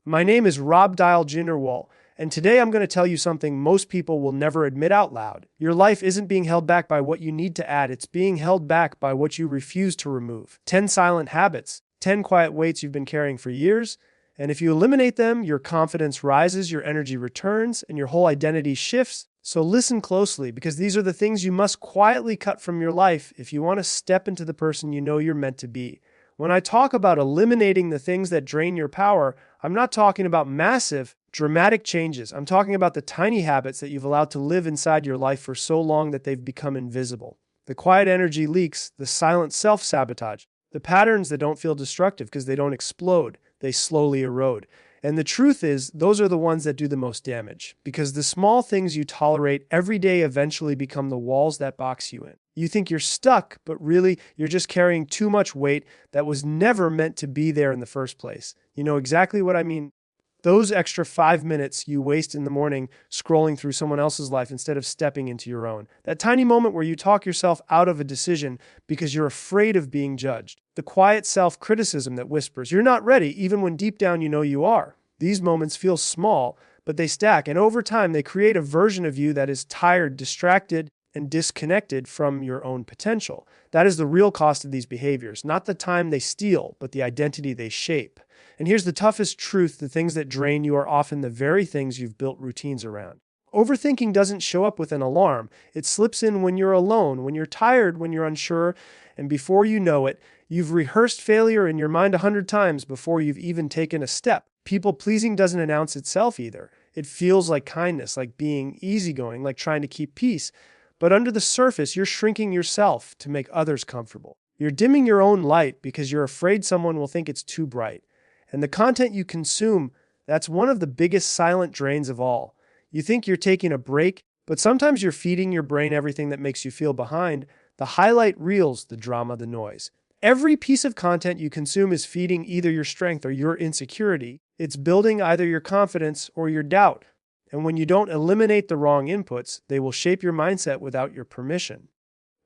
My name is robdialjr, and today I'm going to tell you something most people will never admit out loud. Your life isn't being held back by what you need to add, it's being held back by what you refuse to remove. 10 silent habits, 10 quiet weights you've been carrying for years, and if you eliminate them, your confidence rises, your energy returns, and your whole identity shifts. So listen closely, because these are the things you must quietly cut from your life if you want to step into the person you know you're meant to be. When I talk about eliminating the things that drain your power, I'm not talking about massive, dramatic changes. I'm talking about the tiny habits that you've allowed to live inside your life for so long that they've become invisible. The quiet energy leaks, the silent self-sabotage, the patterns that don't feel destructive because they don't explode, they slowly erode. And the truth is, those are the ones that do the most damage, because the small things you tolerate every day eventually become the walls that box you in. You think you're stuck, but really, you're just carrying too much weight that was never meant to be there in the first place. You know exactly what I mean. Those extra 5 minutes you waste in the morning scrolling through someone else's life instead of stepping into your own. That tiny moment where you talk yourself out of a decision because you're afraid of being judged. The quiet self-criticism that whispers, you're not ready, even when deep down you know you are. These moments feel small, but they stack, and over time they create a version of you that is tired, distracted, and disconnected from your own potential. That is the real cost of these behaviors, not the time they steal, but the identity they shape. And here's the toughest truth: the things that drain you are often the very things you've built routines around. Overthinking doesn't show up with an alarm. It slips in when you're alone, when you're tired, when you're unsure, and before you know it, you've rehearsed failure in your mind 100 times before you've even taken a step. People-pleasing doesn't announce itself either. It feels like kindness, like being easygoing, like trying to keep peace. But under the surface, you're shrinking yourself to make others comfortable. You're dimming your own light because you're afraid someone will think it's too bright. And the content you consume, that's one of the biggest silent drains of all. You think you're taking a break, but sometimes you're feeding your brain everything that makes you feel behind. The highlight reels, the drama, the noise. Every piece of content you consume is feeding either your strength or your insecurity. It's building either your confidence or your doubt. And when you don't eliminate the wrong inputs, they will shape your mindset without your permission.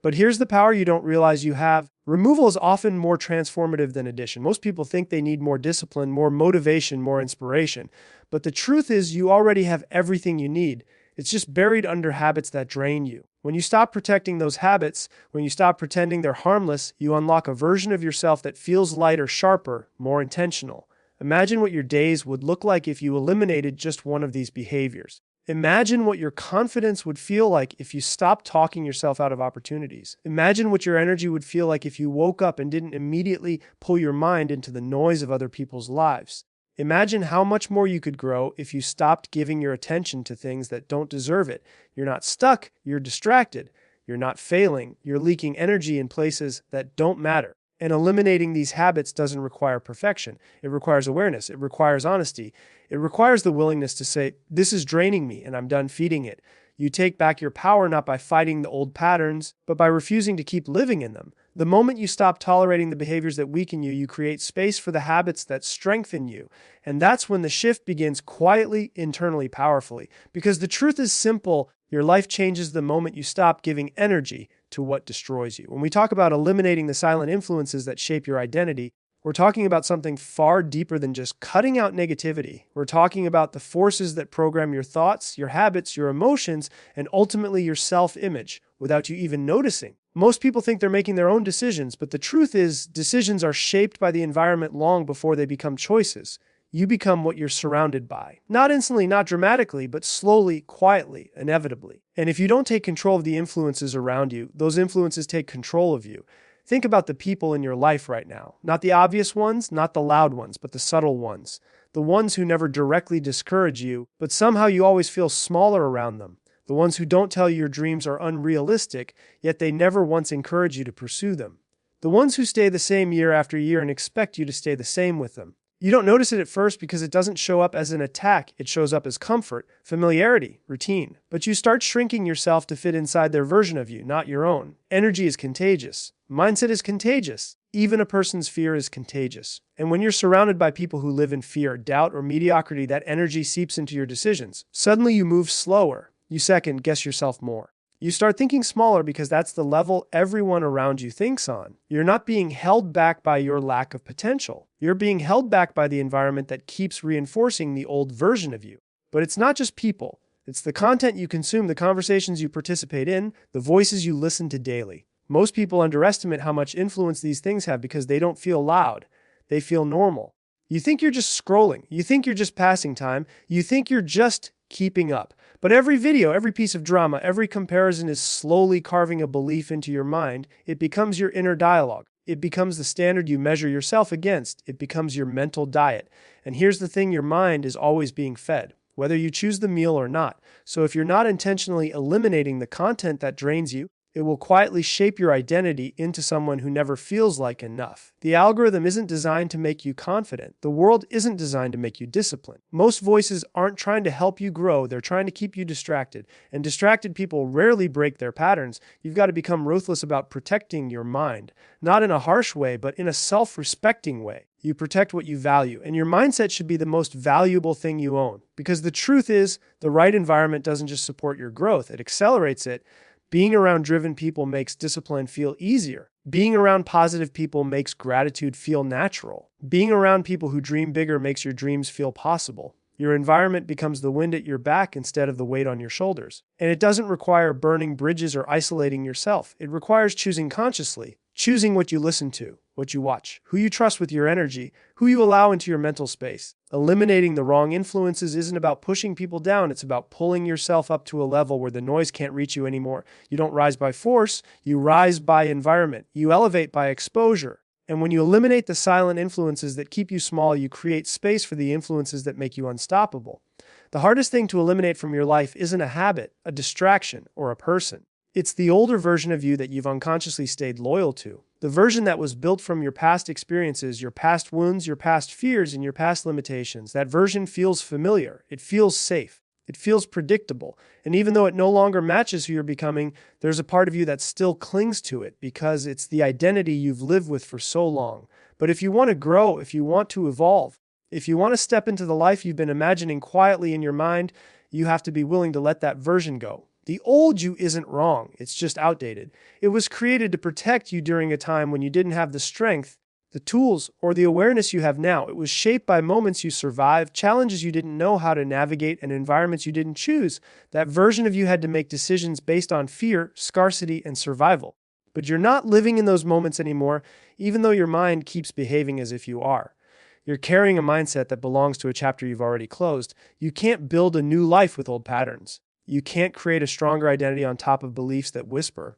But here's the power you don't realize you have. Removal is often more transformative than addition. Most people think they need more discipline, more motivation, more inspiration. But the truth is, you already have everything you need. It's just buried under habits that drain you. When you stop protecting those habits, when you stop pretending they're harmless, you unlock a version of yourself that feels lighter, sharper, more intentional. Imagine what your days would look like if you eliminated just one of these behaviors. Imagine what your confidence would feel like if you stopped talking yourself out of opportunities. Imagine what your energy would feel like if you woke up and didn't immediately pull your mind into the noise of other people's lives. Imagine how much more you could grow if you stopped giving your attention to things that don't deserve it. You're not stuck, you're distracted. You're not failing, you're leaking energy in places that don't matter. And eliminating these habits doesn't require perfection. It requires awareness. It requires honesty. It requires the willingness to say, this is draining me and I'm done feeding it. You take back your power not by fighting the old patterns, but by refusing to keep living in them. The moment you stop tolerating the behaviors that weaken you, you create space for the habits that strengthen you. And that's when the shift begins quietly, internally, powerfully. Because the truth is simple, your life changes the moment you stop giving energy to what destroys you. When we talk about eliminating the silent influences that shape your identity, we're talking about something far deeper than just cutting out negativity. We're talking about the forces that program your thoughts, your habits, your emotions, and ultimately your self-image without you even noticing. Most people think they're making their own decisions, but the truth is, decisions are shaped by the environment long before they become choices. You become what you're surrounded by. Not instantly, not dramatically, but slowly, quietly, inevitably. And if you don't take control of the influences around you, those influences take control of you. Think about the people in your life right now. Not the obvious ones, not the loud ones, but the subtle ones. The ones who never directly discourage you, but somehow you always feel smaller around them. The ones who don't tell you your dreams are unrealistic, yet they never once encourage you to pursue them. The ones who stay the same year after year and expect you to stay the same with them. You don't notice it at first because it doesn't show up as an attack. It shows up as comfort, familiarity, routine. But you start shrinking yourself to fit inside their version of you, not your own. Energy is contagious. Mindset is contagious. Even a person's fear is contagious. And when you're surrounded by people who live in fear, doubt, or mediocrity, that energy seeps into your decisions. Suddenly you move slower. You second guess yourself more. You start thinking smaller because that's the level everyone around you thinks on. You're not being held back by your lack of potential. You're being held back by the environment that keeps reinforcing the old version of you. But it's not just people. It's the content you consume, the conversations you participate in, the voices you listen to daily. Most people underestimate how much influence these things have because they don't feel loud. They feel normal. You think you're just scrolling. You think you're just passing time. You think you're just keeping up. But every video, every piece of drama, every comparison is slowly carving a belief into your mind. It becomes your inner dialogue. It becomes the standard you measure yourself against. It becomes your mental diet. And here's the thing, your mind is always being fed, whether you choose the meal or not. So if you're not intentionally eliminating the content that drains you, it will quietly shape your identity into someone who never feels like enough. The algorithm isn't designed to make you confident. The world isn't designed to make you disciplined. Most voices aren't trying to help you grow. They're trying to keep you distracted. And distracted people rarely break their patterns. You've got to become ruthless about protecting your mind. Not in a harsh way, but in a self-respecting way. You protect what you value, and your mindset should be the most valuable thing you own. Because the truth is, the right environment doesn't just support your growth, it accelerates it. Being around driven people makes discipline feel easier. Being around positive people makes gratitude feel natural. Being around people who dream bigger makes your dreams feel possible. Your environment becomes the wind at your back instead of the weight on your shoulders. And it doesn't require burning bridges or isolating yourself. It requires choosing consciously, choosing what you listen to, what you watch, who you trust with your energy, who you allow into your mental space. Eliminating the wrong influences isn't about pushing people down. It's about pulling yourself up to a level where the noise can't reach you anymore. You don't rise by force. You rise by environment. You elevate by exposure. And when you eliminate the silent influences that keep you small, you create space for the influences that make you unstoppable. The hardest thing to eliminate from your life isn't a habit, a distraction, or a person. It's the older version of you that you've unconsciously stayed loyal to. The version that was built from your past experiences, your past wounds, your past fears, and your past limitations. That version feels familiar. It feels safe. It feels predictable. And even though it no longer matches who you're becoming, there's a part of you that still clings to it because it's the identity you've lived with for so long. But if you want to grow, if you want to evolve, if you want to step into the life you've been imagining quietly in your mind, you have to be willing to let that version go. The old you isn't wrong, it's just outdated. It was created to protect you during a time when you didn't have the strength, the tools, or the awareness you have now. It was shaped by moments you survived, challenges you didn't know how to navigate, and environments you didn't choose. That version of you had to make decisions based on fear, scarcity, and survival. But you're not living in those moments anymore, even though your mind keeps behaving as if you are. You're carrying a mindset that belongs to a chapter you've already closed. You can't build a new life with old patterns. You can't create a stronger identity on top of beliefs that whisper,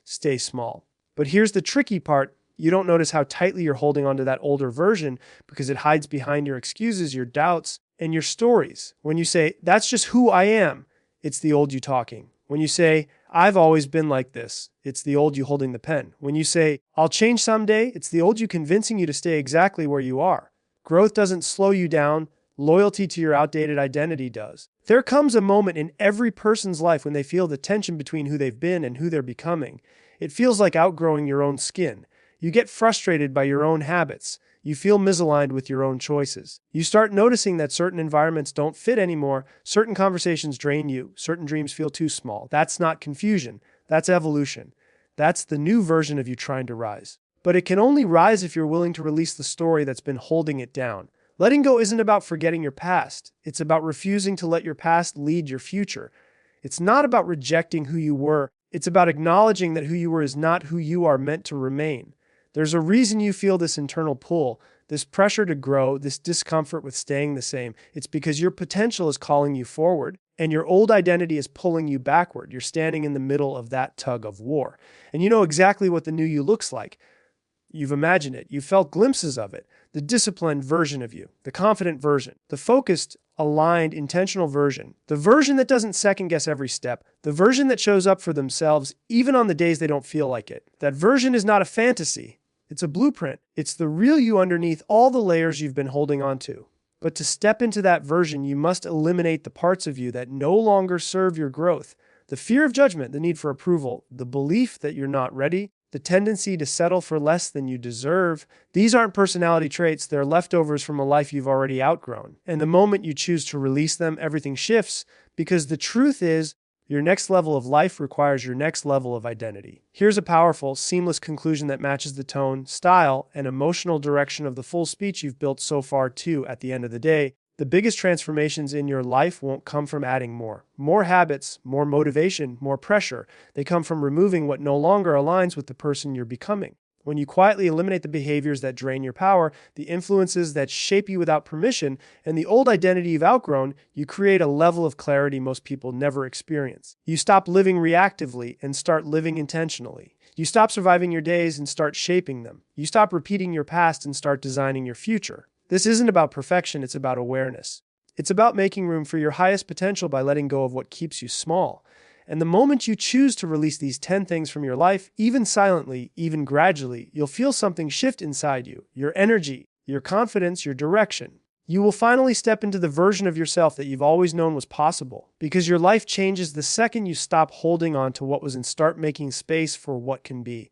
stay small. But here's the tricky part. You don't notice how tightly you're holding onto that older version because it hides behind your excuses, your doubts, and your stories. When you say, that's just who I am, it's the old you talking. When you say, I've always been like this, it's the old you holding the pen. When you say, I'll change someday, it's the old you convincing you to stay exactly where you are. Growth doesn't slow you down. Loyalty to your outdated identity does. There comes a moment in every person's life when they feel the tension between who they've been and who they're becoming. It feels like outgrowing your own skin. You get frustrated by your own habits. You feel misaligned with your own choices. You start noticing that certain environments don't fit anymore. Certain conversations drain you. Certain dreams feel too small. That's not confusion. That's evolution. That's the new version of you trying to rise. But it can only rise if you're willing to release the story that's been holding it down. Letting go isn't about forgetting your past. It's about refusing to let your past lead your future. It's not about rejecting who you were. It's about acknowledging that who you were is not who you are meant to remain. There's a reason you feel this internal pull, this pressure to grow, this discomfort with staying the same. It's because your potential is calling you forward, and your old identity is pulling you backward. You're standing in the middle of that tug of war. And you know exactly what the new you looks like. You've imagined it. You've felt glimpses of it. The disciplined version of you, the confident version, the focused, aligned, intentional version, the version that doesn't second guess every step, the version that shows up for themselves even on the days they don't feel like it. That version is not a fantasy. It's a blueprint. It's the real you underneath all the layers you've been holding on to. But to step into that version, you must eliminate the parts of you that no longer serve your growth. The fear of judgment, the need for approval, the belief that you're not ready, the tendency to settle for less than you deserve. These aren't personality traits, they're leftovers from a life you've already outgrown. And the moment you choose to release them, everything shifts, because the truth is, Your next level of life requires your next level of identity. Here's a powerful, seamless conclusion that matches the tone, style, and emotional direction of the full speech you've built so far too. At the end of the day, the biggest transformations in your life won't come from adding more habits, more motivation, more pressure. They come from removing what no longer aligns with the person you're becoming. When you quietly eliminate the behaviors that drain your power, the influences that shape you without permission, and the old identity you've outgrown, you create a level of clarity most people never experience. You stop living reactively and start living intentionally. You stop surviving your days and start shaping them. You stop repeating your past and start designing your future. This isn't about perfection, it's about awareness. It's about making room for your highest potential by letting go of what keeps you small. And the moment you choose to release these 10 things from your life, even silently, even gradually, you'll feel something shift inside you, your energy, your confidence, your direction. You will finally step into the version of yourself that you've always known was possible, because your life changes the second you stop holding on to what was and start making space for what can be.